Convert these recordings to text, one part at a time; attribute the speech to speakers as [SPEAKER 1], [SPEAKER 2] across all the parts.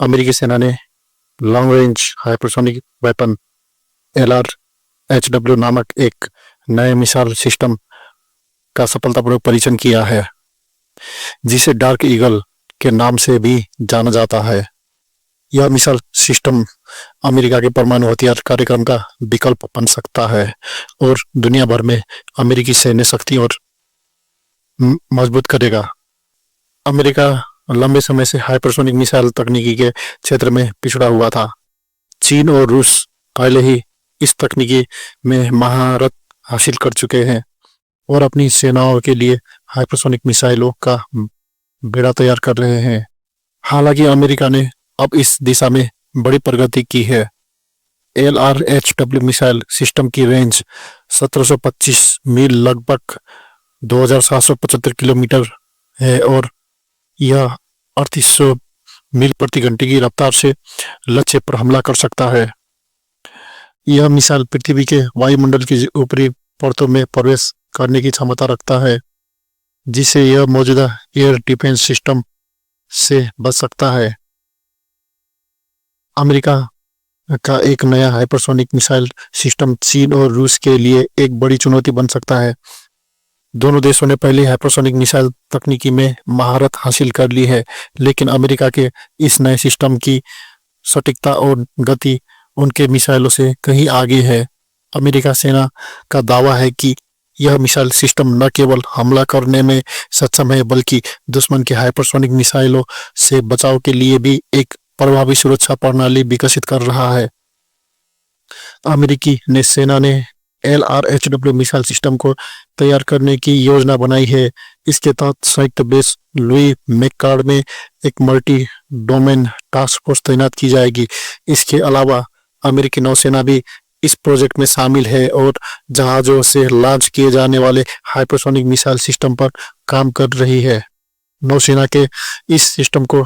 [SPEAKER 1] अमेरिकी सेना ने long range hypersonic weapon LRHW नामक एक नए मिसाइल सिस्टम का सफलतापूर्वक परीक्षण किया है, जिसे डार्क ईगल के नाम से भी जाना जाता है। यह मिसाइल सिस्टम अमेरिका के परमाणु हथियार कार्यक्रम का विकल्प बन सकता है और दुनिया भर में अमेरिकी सैन्य शक्ति और मजबूत करेगा। अमेरिका लंबे समय से हाइपरसोनिक मिसाइल तकनीकी के क्षेत्र में पिछड़ा हुआ था। चीन और रूस पहले ही इस तकनीकी में महारत हासिल कर चुके हैं और अपनी सेनाओं के लिए हाइपरसोनिक मिसाइलों का बेड़ा तैयार कर रहे हैं। हालांकि अमेरिका ने अब इस दिशा में बड़ी प्रगति की है। LRHW मिसाइल सिस्टम की रेंज 1725 मील लगभग 2775 किलोमीटर है और यह 3800 मील प्रति घंटे की रफ्तार से लक्ष्य पर हमला कर सकता है। यह मिसाइल पृथ्वी के वायुमंडल की ऊपरी परतों में प्रवेश करने की क्षमता रखता है, जिससे यह मौजूदा एयर डिफेंस सिस्टम से बच सकता है। अमेरिका का एक नया हाइपरसोनिक मिसाइल सिस्टम चीन और रूस के लिए एक बड़ी चुनौती बन सकता है। दोनों देशों ने पहले हाइपरसोनिक मिसाइल तकनीकी में महारत हासिल कर ली है, लेकिन अमेरिका के इस नए सिस्टम की सटीकता और गति उनके मिसाइलों से कहीं आगे है। अमेरिका सेना का दावा है कि यह मिसाइल सिस्टम न केवल हमला करने में सक्षम है, बल्कि दुश्मन के हाइपरसोनिक मिसाइलों से बचाव के लिए भी एक प्रभावी सुरक्षा प्रणाली विकसित कर रहा है। अमेरिकी सेना ने LRHW मिसाइल सिस्टम को तैयार करने की योजना बनाई है। इसके तहत संयुक्त बेस लुई मैककॉर्ड में एक मल्टी डोमेन टास्क फोर्स तैनात की जाएगी। इसके अलावा अमेरिकी नौसेना भी इस प्रोजेक्ट में शामिल है और जहाजों से लॉन्च किए जाने वाले हाइपरसोनिक मिसाइल सिस्टम पर काम कर रही है। नौसेना के इस सिस्टम को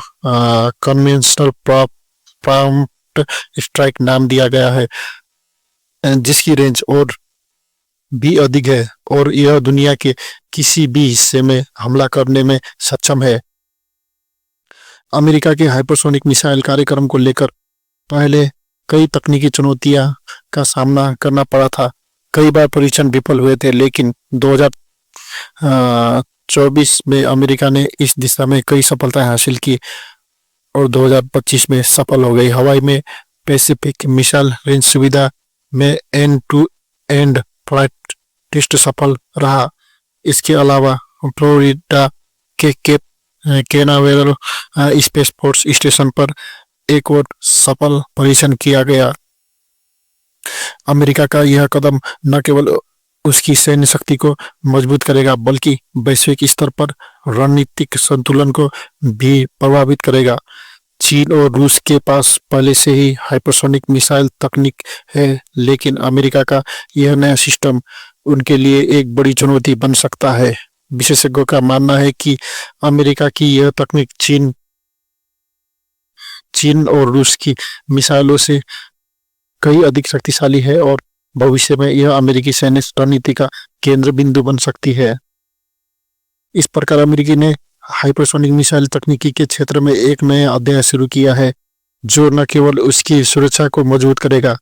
[SPEAKER 1] कन्वेंशनल प्रॉम्प्ट स्ट्राइक नाम दिया गया है, जिसकी रेंज और भी अधिक है और यह दुनिया के किसी भी हिस्से में हमला करने में सक्षम है। अमेरिका के हाइपरसोनिक मिसाइल कार्यक्रम को लेकर पहले कई तकनीकी चुनौतियां का सामना करना पड़ा था। कई बार परीक्षण विफल हुए थे, लेकिन 2024 में अमेरिका ने इस दिशा में कई सफलताएं हासिल की और 2025 में सफल हो गई। हवाई में पैसिफिक मिसाइल रेंज सुविधा में end to end flight test सफल रहा। इसके अलावा फ्लोरिडा के Cape Canaveral Space Force Station पर एक और सफल परीक्षण किया गया। अमेरिका का यह कदम न केवल उसकी सैन्य शक्ति को मजबूत करेगा, बल्कि वैश्विक स्तर पर रणनीतिक संतुलन को भी प्रभावित करेगा। चीन और रूस के पास पहले से ही हाइपरसोनिक मिसाइल तकनीक है, लेकिन अमेरिका का यह नया सिस्टम उनके लिए एक बड़ी चुनौती बन सकता है। विशेषज्ञों का मानना है कि अमेरिका की यह तकनीक चीन और रूस की मिसाइलों से कई अधिक शक्तिशाली है और भविष्य में यह अमेरिकी सैन्य रणनीति का केंद्र बिंदु बन सकती है। इस प्रकार अमेरिकी ने हाइपरसोनिक मिसाइल तकनीकी के क्षेत्र में एक नया अध्याय शुरू किया है, जो न केवल उसकी सुरक्षा को मजबूत करेगा,